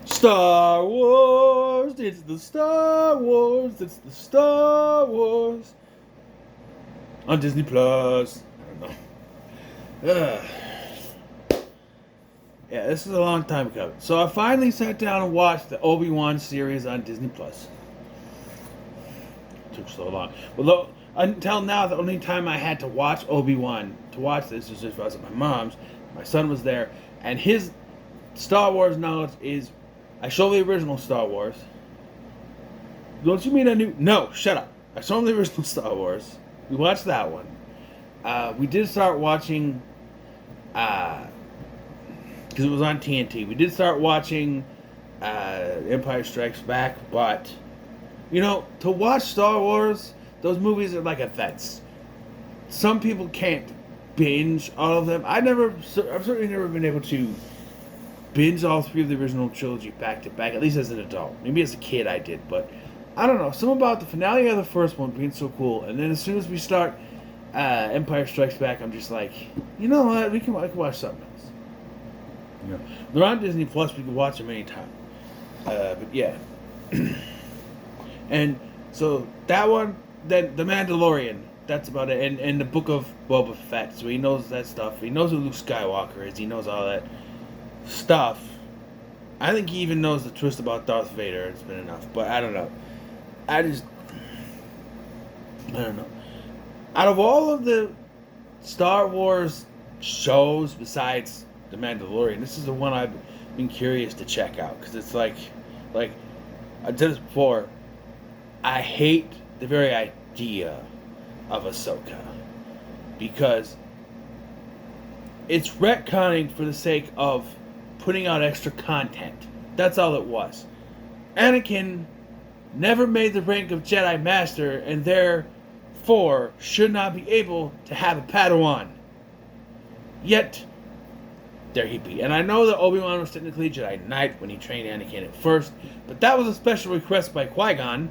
Star Wars, it's the Star Wars, it's the Star Wars on Disney Plus. I don't know. Yeah, this is a long time ago. So I finally sat down and watched the Obi-Wan series on Disney Plus. It took so long. Well, until now, the only time I had to watch Obi-Wan to watch this was if I was at my mom's. My son was there, and his Star Wars knowledge is. I show the original Star Wars. Don't you mean a new? No, shut up. I saw the original Star Wars. We watched that one. We did start watching, because it was on TNT. We did start watching Empire Strikes Back, but to watch Star Wars, those movies are like events. Some people can't binge all of them. I've certainly never been able to binge all three of the original trilogy back to back, at least as an adult. Maybe as a kid I did, but I don't know. Something about the finale of the first one being so cool, and then as soon as we start Empire Strikes Back, I'm just like, you know what? I can watch something else. They're on Disney Plus. We can watch them anytime. But yeah, and so that one, then The Mandalorian. That's about it. And the Book of Boba Fett. So he knows that stuff. He knows who Luke Skywalker is. He knows all that stuff. I think he even knows the twist about Darth Vader. It's been enough, but I don't know. I don't know. Out of all of the Star Wars shows besides The Mandalorian, this is the one I've been curious to check out, because it's like I did this before. I hate the very idea of Ahsoka, because it's retconning for the sake of putting out extra content. That's all it was. Anakin never made the rank of Jedi Master, and therefore should not be able to have a Padawan. Yet, there he be. And I know that Obi-Wan was technically Jedi Knight when he trained Anakin at first, but that was a special request by Qui-Gon.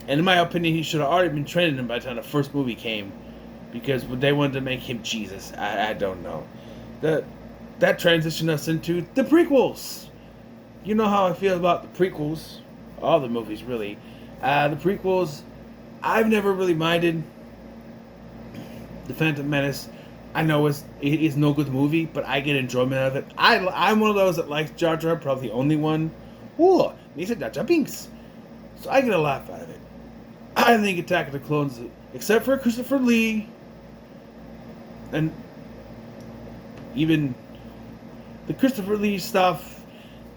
And in my opinion, he should have already been training him by the time the first movie came, because they wanted to make him Jesus. I don't know. That transitioned us into the prequels. You know how I feel about the prequels. All the movies, really. The prequels, I've never really minded. The Phantom Menace, I know it is no good movie, but I get enjoyment out of it. I'm one of those that likes Jar Jar, probably the only one. Ooh, he said Jar Jar Binks. So I get a laugh out of it. I think Attack of the Clones, except for Christopher Lee, and even the Christopher Lee stuff,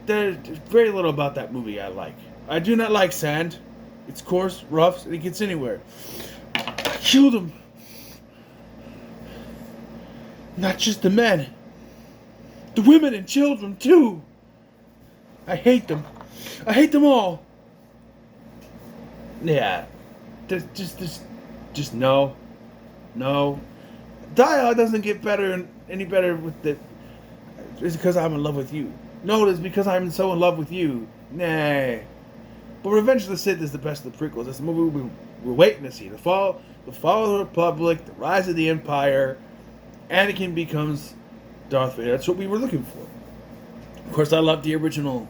there's very little about that movie I like. I do not like sand. It's coarse, rough, and it gets anywhere. I killed him. Not just the men. The women and children, too. I hate them. I hate them all. Yeah. Just no. No. Dialogue doesn't get any better with it. It's because I'm in love with you. No, it's because I'm so in love with you. Nah. But Revenge of the Sith is the best of the prequels. It's the movie we're waiting to see. The Fall of the Republic, the Rise of the Empire. Anakin becomes Darth Vader. That's what we were looking for. Of course, I love the original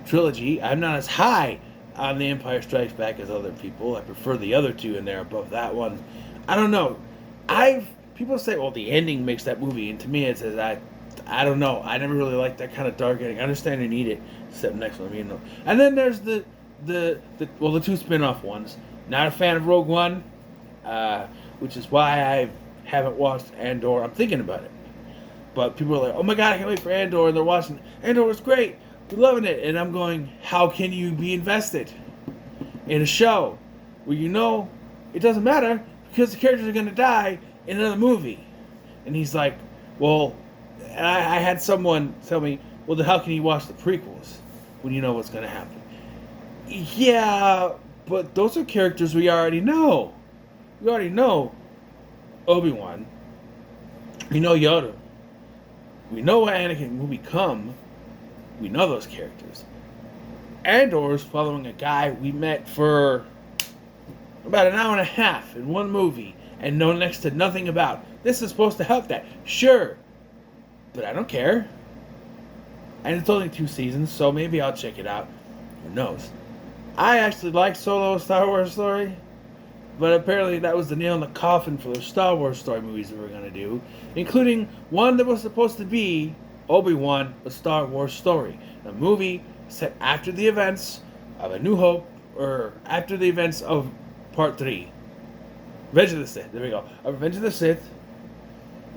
trilogy. I'm not as high on The Empire Strikes Back as other people. I prefer the other two, and they're above that one. I don't know. People say, well, the ending makes that movie, and to me it says, I don't know. I never really liked that kind of dark ending. I understand you need it, except next one, And then there's the two spin-off ones. Not a fan of Rogue One, which is why I haven't watched Andor. I'm thinking about it. But people are like, oh my god, I can't wait for Andor, and they're watching. Andor was great. We're loving it. And I'm going, how can you be invested in a show where it doesn't matter because the characters are going to die in another movie? And he's like, well, I had someone tell me, well, then how can you watch the prequels when you know what's going to happen? Yeah, but those are characters we already know. We already know Obi-Wan. We know Yoda. We know what Anakin will become. We know those characters. Andor's following a guy we met for about an hour and a half in one movie and know next to nothing about. This is supposed to help that. Sure, but I don't care. And it's only 2 seasons, so maybe I'll check it out. Who knows? I actually like Solo: Star Wars Story, but apparently that was the nail in the coffin for the Star Wars story movies that we're going to do, including one that was supposed to be Obi-Wan: A Star Wars Story, a movie set after the events of A New Hope, or after the events of Part 3. Revenge of the Sith, there we go. Revenge of the Sith,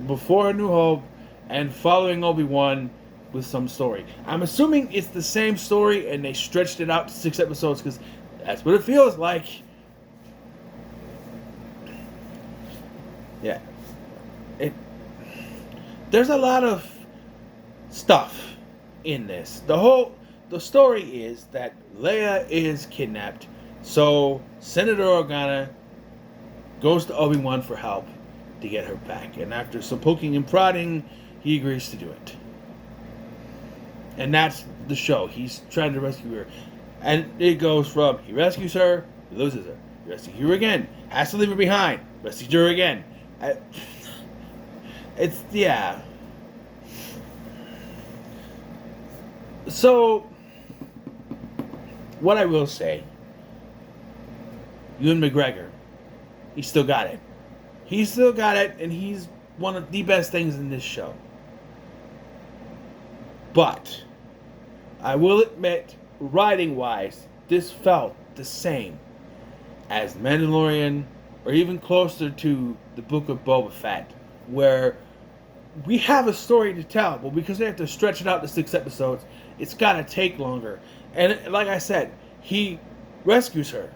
before A New Hope, and following Obi-Wan with some story. I'm assuming it's the same story and they stretched it out to 6 episodes because that's what it feels like. Yeah. There's a lot of stuff in this. The story is that Leia is kidnapped, so Senator Organa goes to Obi-Wan for help to get her back, and after some poking and prodding, he agrees to do it. And that's the show. He's trying to rescue her. And it goes from he rescues her, he loses her. He rescues her again. Has to leave her behind. Rescues her again. It's, yeah. So, what I will say, Ewan McGregor, he still got it. He still got it, and he's one of the best things in this show. But I will admit, writing-wise, this felt the same as Mandalorian, or even closer to the Book of Boba Fett, where we have a story to tell, but because they have to stretch it out to 6 episodes, it's got to take longer. And like I said, he rescues her.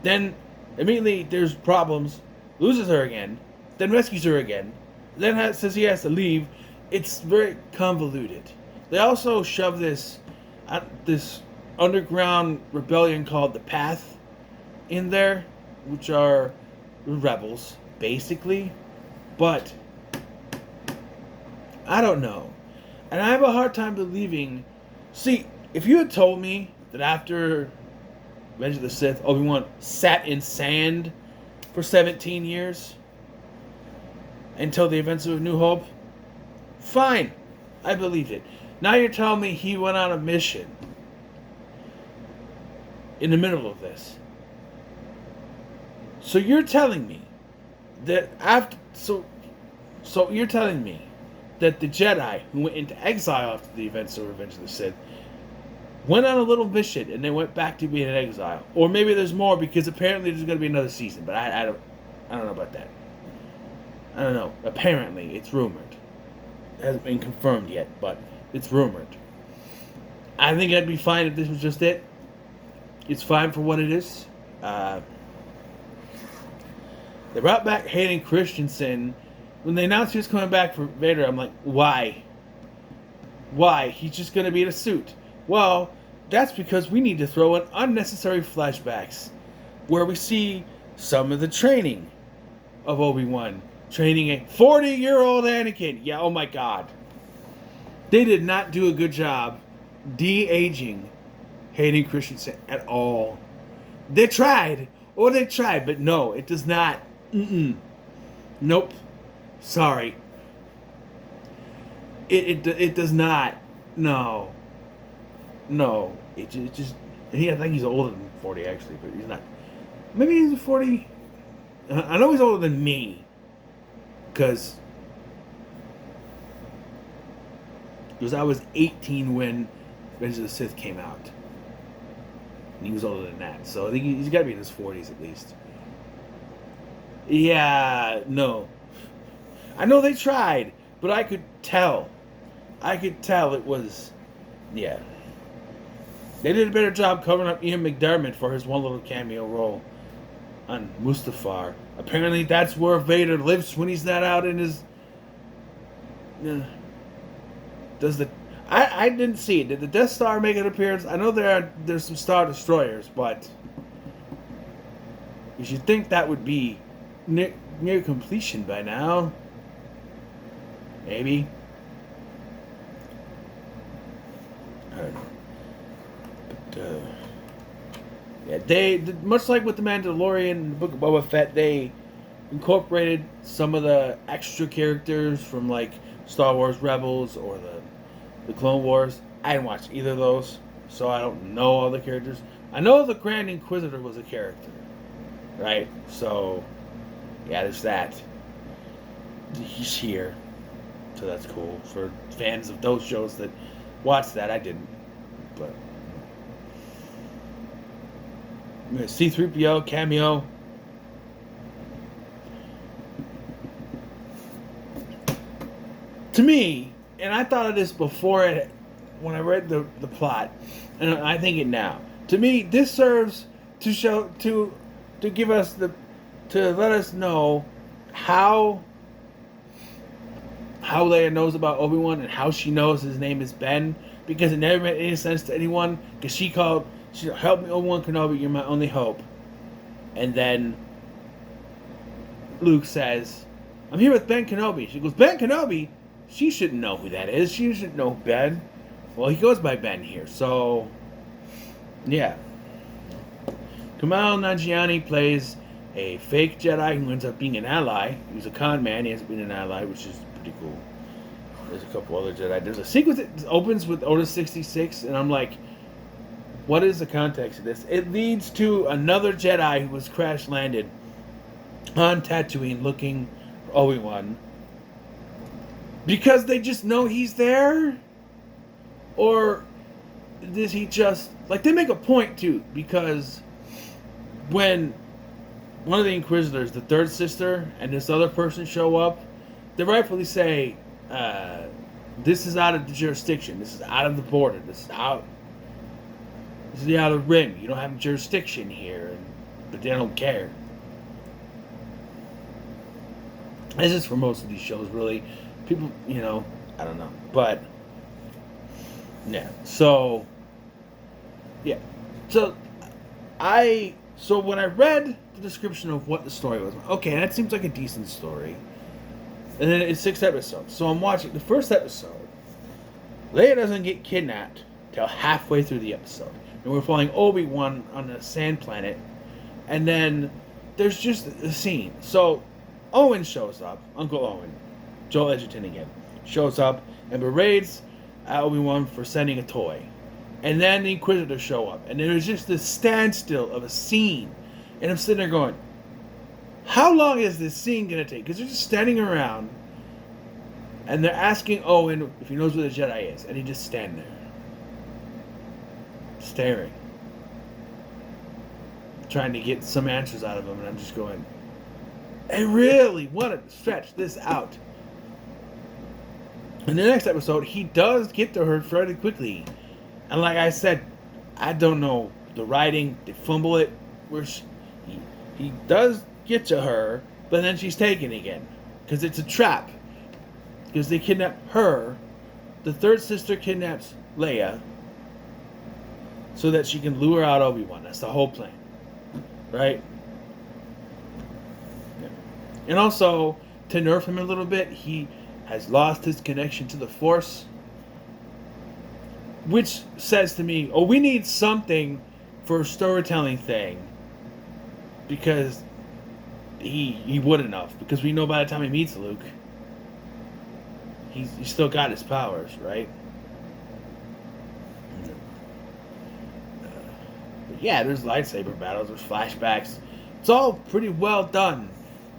Then immediately there's problems, loses her again, then rescues her again, then says he has to leave. It's very convoluted. They also shove this underground rebellion called the Path in there, which are rebels, basically. But I don't know. And I have a hard time believing... See, if you had told me that after Revenge of the Sith, Obi-Wan sat in sand for 17 years until the events of A New Hope, fine. I believed it. Now you're telling me he went on a mission in the middle of this. So you're telling me that after... So you're telling me that the Jedi who went into exile after the events of Revenge of the Sith went on a little mission and they went back to being in exile. Or maybe there's more because apparently there's going to be another season. But I don't know about that. I don't know. Apparently, it's rumored. It hasn't been confirmed yet, but it's rumored. I think I'd be fine if this was just it. It's fine for what it is. They brought back Hayden Christensen. When they announced he was coming back for Vader, I'm like, why? Why? He's just going to be in a suit. Well, that's because we need to throw in unnecessary flashbacks where we see some of the training of Obi-Wan. Training a 40-year-old Anakin. Yeah, oh my God. They did not do a good job de-aging Hayden Christensen at all. They tried. But no, it does not. Nope. Sorry. It does not. No. It just... I think he's older than 40, actually, but he's not. Maybe he's 40. I know he's older than me. Because I was 18 when Revenge of the Sith came out. And he was older than that. So I think he's got to be in his 40s at least. Yeah, no. I know they tried, but I could tell. It was... Yeah. They did a better job covering up Ian McDiarmid for his one little cameo role on Mustafar. Apparently that's where Vader lives when he's not out in his... I didn't see it. Did the Death Star make an appearance? I know there's some Star Destroyers, but you should think that would be near completion by now. Maybe. I don't know. But, yeah, they, much like with The Mandalorian and the Book of Boba Fett, they incorporated some of the extra characters from like Star Wars Rebels or the Clone Wars. I didn't watch either of those, so I don't know all the characters. I know the Grand Inquisitor was a character, right? So, yeah, there's that. He's here, so that's cool for fans of those shows that watch that. I didn't, but C-3PO cameo. To me, and I thought of this before when I read the plot, and I think it now. To me, this serves to show to give us to let us know how Leia knows about Obi-Wan and how she knows his name is Ben, because it never made any sense to anyone. Because she help me, Obi-Wan Kenobi, you're my only hope. And then Luke says, I'm here with Ben Kenobi. She goes, Ben Kenobi? She shouldn't know who that is. She shouldn't know Ben. Well, he goes by Ben here. So, yeah. Kumail Nanjiani plays a fake Jedi who ends up being an ally. He was a con man. He ends up being an ally, which is pretty cool. There's a couple other Jedi. There's a sequence that opens with Order 66, and I'm like, what is the context of this? It leads to another Jedi who was crash landed on Tatooine looking for Obi-Wan. Because they just know he's there? Or does he just... Like, they make a point, too. Because when one of the Inquisitors, the third sister, and this other person show up, they rightfully say, this is out of the jurisdiction. This is out of the border. This is out of the rim. You don't have jurisdiction here. But they don't care. This is for most of these shows, really. People, I don't know. But, yeah. So, yeah. So when I read the description of what the story was, okay, that seems like a decent story. And then it's 6 episodes. So I'm watching the first episode. Leia doesn't get kidnapped till halfway through the episode. And we're following Obi-Wan on a sand planet. And then there's just a scene. So Owen shows up, Uncle Owen, Joel Edgerton again, shows up and berates Obi-Wan for sending a toy. And then the Inquisitors show up. And there's just this standstill of a scene. And I'm sitting there going, how long is this scene going to take? Because they're just standing around. And they're asking Owen if he knows where the Jedi is. And he just stands there. Staring. Trying to get some answers out of him. And I'm just going, I really want to stretch this out. In the next episode, he does get to her fairly quickly. And like I said, I don't know. The writing, they fumble it. He does get to her, but then she's taken again. Because it's a trap. Because they kidnap her. The third sister kidnaps Leia. So that she can lure out Obi-Wan. That's the whole plan. Right? Yeah. And also, to nerf him a little bit, he has lost his connection to the Force. Which says to me, we need something for a storytelling thing. Because he would enough. Because we know by the time he meets Luke, he's still got his powers, right? But yeah, there's lightsaber battles, there's flashbacks. It's all pretty well done.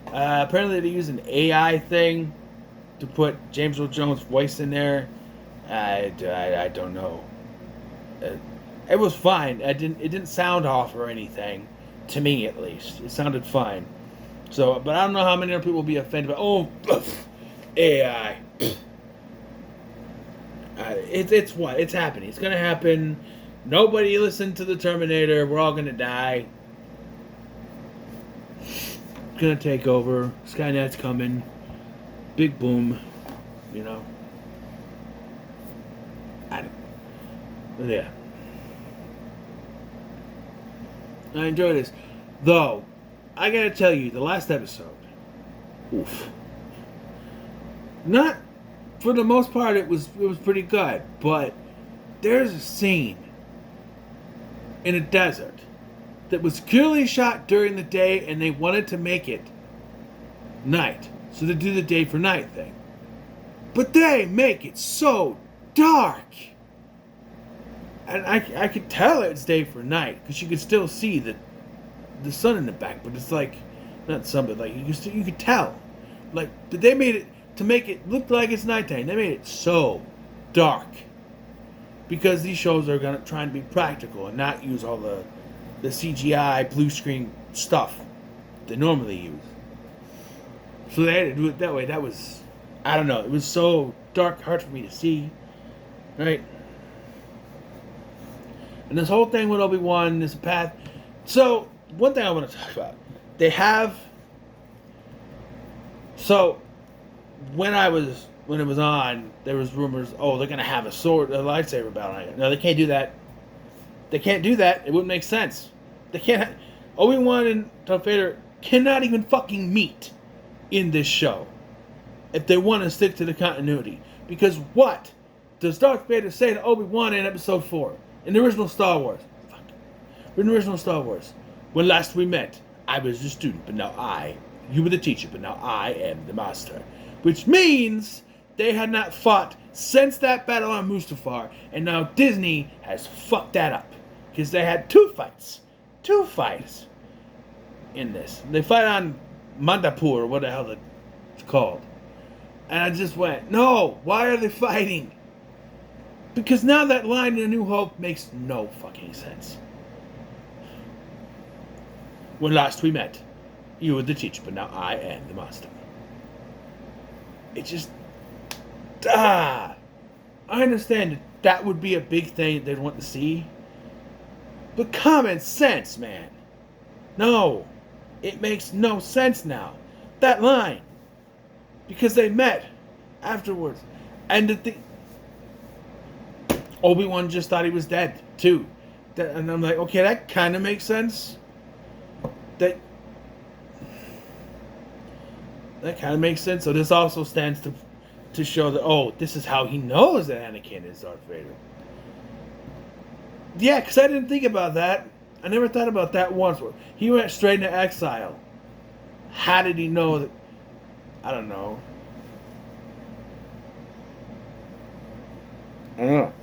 Apparently they use an AI thing to put James Earl Jones' voice in there. I don't know. It was fine. It didn't sound off or anything, to me at least. It sounded fine. So, but I don't know how many other people will be offended by. AI. It's what? It's happening. It's gonna happen. Nobody listened to the Terminator. We're all gonna die. It's gonna take over. Skynet's coming. Big boom. Yeah. I enjoy this. Though, I gotta tell you, the last episode. Oof. Not, for the most part, it was pretty good. But, there's a scene in a desert that was clearly shot during the day and they wanted to make it night. So they do the day for night thing. But they make it so dark. And I could tell it's day for night because you could still see the sun in the back, but it's like not sun, but like you could tell. Like, but they made it to make it look like it's nighttime. They made it so dark because these shows are gonna try and be practical and not use all the CGI blue screen stuff they normally use. So they had to do it that way. That was, I don't know. It was so dark, hard for me to see, right? And this whole thing with Obi-Wan, this path. So, one thing I want to talk about. They have... So, when it was on, there was rumors, they're going to have a lightsaber battle. No, they can't do that. They can't do that. It wouldn't make sense. They can't... Obi-Wan and Darth Vader cannot even fucking meet in this show if they want to stick to the continuity. Because what does Darth Vader say to Obi-Wan in Episode 4? In the original Star Wars. In the original Star Wars. When last we met, I was the student, but now you were the teacher, but now I am the master. Which means they had not fought since that battle on Mustafar, and now Disney has fucked that up. Because they had two fights in this. They fight on Mandapur, or what the hell it's called. And I just went, no, why are they fighting? Because now that line in A New Hope makes no fucking sense. When last we met, you were the teacher, but now I am the master. It just... I understand that would be a big thing they'd want to see. But common sense, man. No. It makes no sense now. That line. Because they met afterwards. And Obi-Wan just thought he was dead, too. And I'm like, okay, that kind of makes sense. That kind of makes sense. So this also stands to show that, this is how he knows that Anakin is Darth Vader. Yeah, because I didn't think about that. I never thought about that once. He went straight into exile. How did he know that? I don't know. I don't know.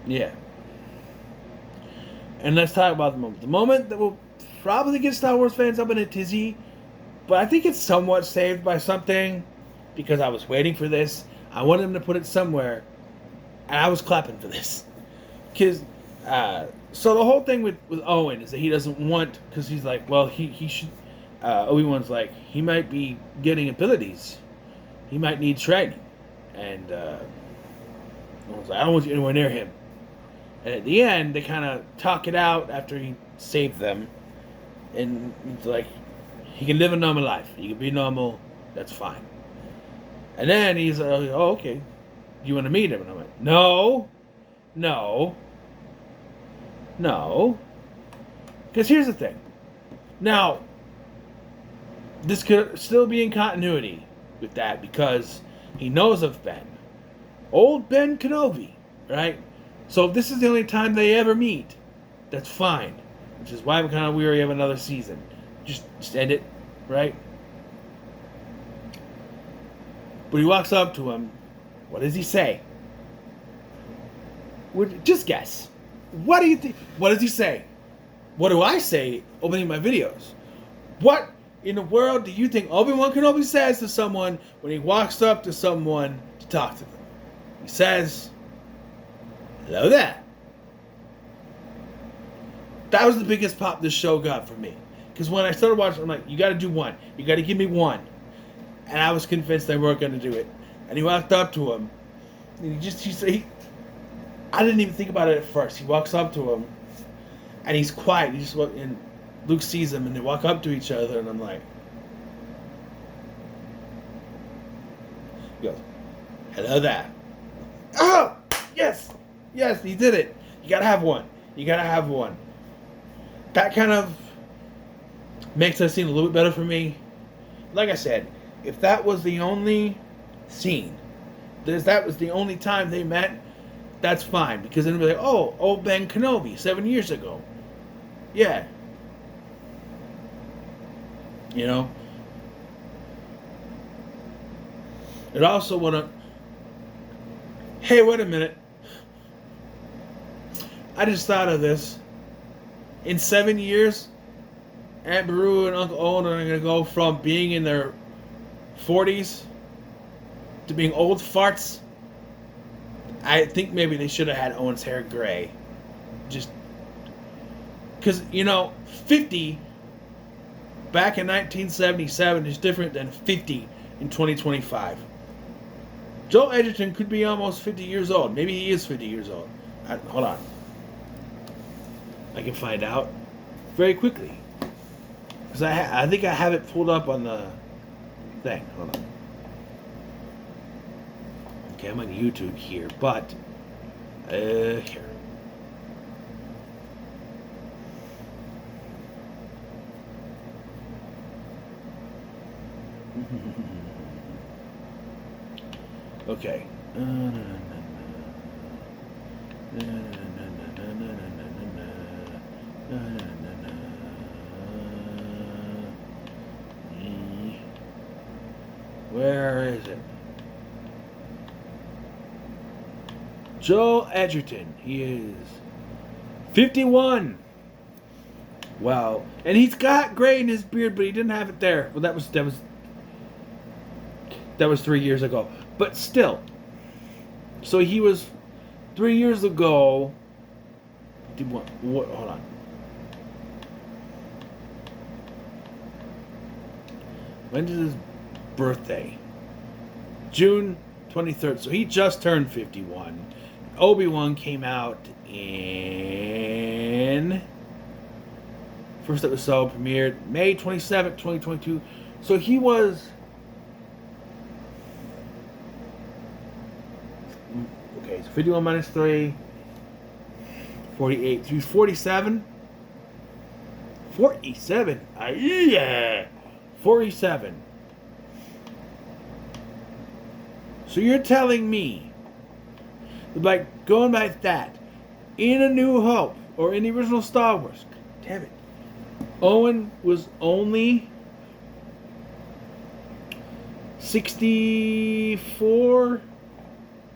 Yeah. And let's talk about the moment. The moment that will probably get Star Wars fans up in a tizzy, but I think it's somewhat saved by something, because I was waiting for this. I wanted them to put it somewhere, and I was clapping for this. Because, so the whole thing with Owen is that he doesn't want, because he's like, well, he should, Obi-Wan's like, he might be getting abilities. He might need training. And, Owen's like, I don't want you anywhere near him. And at the end, they kind of talk it out after he saved them. And it's like, he can live a normal life. He can be normal. That's fine. And then he's like, oh, okay. You want to meet him? And I went, no. Because here's the thing. Now, this could still be in continuity with that because he knows of Ben. Old Ben Kenobi, right? So if this is the only time they ever meet, that's fine. Which is why I'm kind of weary of another season. Just end it, right? But he walks up to him. What does he say? Just guess. What do you think? What does he say? What do I say opening my videos? What in the world do you think Obi-Wan Kenobi says to someone when he walks up to someone to talk to them? He says, hello there. That was the biggest pop this show got for me. Because when I started watching, I'm like, you got to do one. You got to give me one. And I was convinced they weren't going to do it. And he walked up to him. And I didn't even think about it at first. He walks up to him. And he's quiet. And Luke sees him. And they walk up to each other. And I'm like. He goes, hello there. Oh! Yes! Yes, he did it. You got to have one. You got to have one. That kind of makes that scene a little bit better for me. Like I said, if that was the only scene, that was the only time they met, that's fine. Because then they'll be like, oh, old Ben Kenobi, 7 years ago. Yeah. You know? It also want to. Hey, wait a minute. I just thought of this. In 7 years, Aunt Beru and Uncle Owen are going to go from being in their 40s to being old farts. I think maybe they should have had Owen's hair gray. Just because, 50 back in 1977 is different than 50 in 2025. Joel Edgerton could be almost 50 years old. Maybe he is 50 years old. Hold on. I can find out very quickly. Because I think I have it pulled up on the thing. Hold on. Okay, I'm on YouTube here, but here. Okay. Where is it? Joel Edgerton. He is 51. Wow. And he's got gray in his beard, but he didn't have it there. Well, that was 3 years ago. But still. So he was 3 years ago. What? Hold on. When is his birthday? June 23rd. So he just turned 51. Obi-Wan came out in... First episode premiered May 27th, 2022. So he was... Okay, so 51 minus 3. 48. So he's 47. 47. Yeah. 47. So you're telling me, like, going by that, in A New Hope, or in the original Star Wars, damn it, Owen was only 64?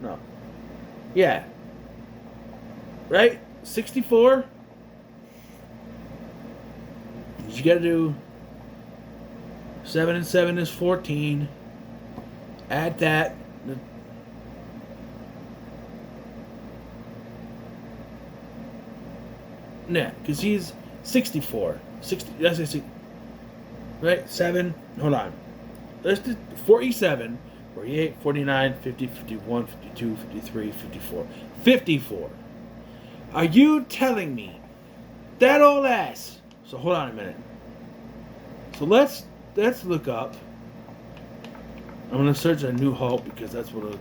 No. Yeah. Right? 64? You gotta do 7 and 7 is 14. Add that. Nah, because he's 64. 60, that's 60. Right? 7. Hold on. Let's do 47, 48, 49, 50, 51, 52, 53, 54. 54. Are you telling me that old ass? So hold on a minute. So let's look up. I'm gonna search A New Hope because that's what.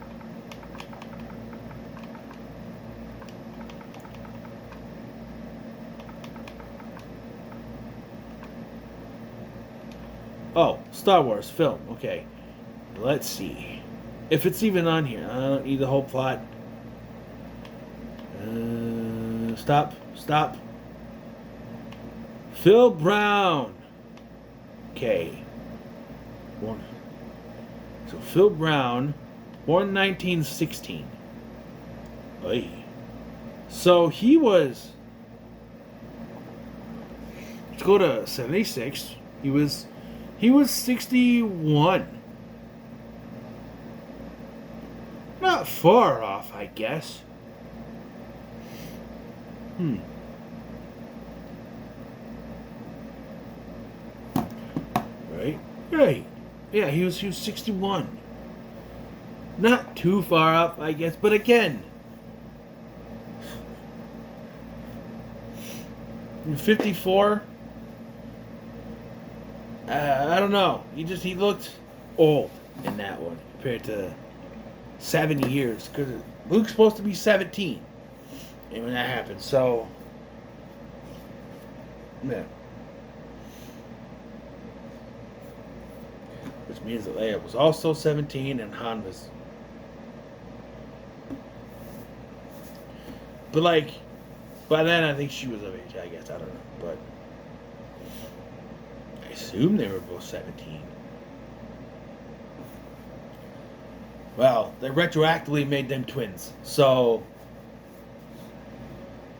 Oh, Star Wars film. Okay, let's see if it's even on here. I don't need the whole plot. Stop. Phil Brown. Okay. So Phil Brown, born 1916. Oy. So he was. Let's go to 76. He was 61. Not far off, I guess. Right. Yeah, he was 61. Not too far off, I guess, but again, 54. I don't know. He looked old in that one compared to 7 years, because Luke's supposed to be 17, and when that happened, so yeah. Which means that Leia was also 17 and Han was. But, like, by then I think she was of age, I guess. I don't know. But assume they were both 17. Well, they retroactively made them twins, so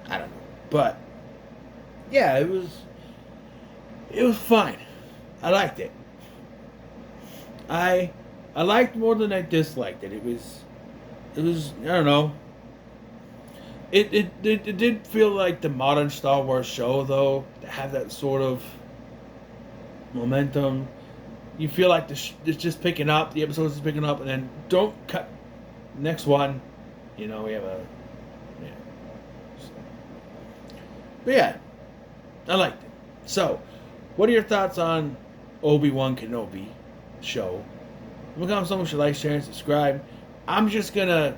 I don't know. But yeah, it was fine. I liked it. I liked more than I disliked it. It was I don't know. It did feel like the modern Star Wars show though, to have that sort of momentum. You feel like it's just picking up, the episodes is picking up, and then don't cut. Next one, we have a. Yeah. So. But yeah, I liked it. So, what are your thoughts on Obi-Wan Kenobi show? Look how someone should like, share, and subscribe. I'm just gonna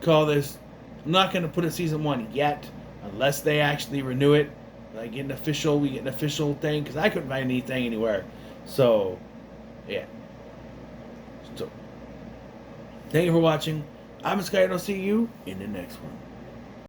call this. I'm not gonna put a season 1 yet, unless they actually renew it. We get an official thing, because I couldn't find anything anywhere. So, yeah. So, thank you for watching. I'm Sky, and I'll see you in the next one.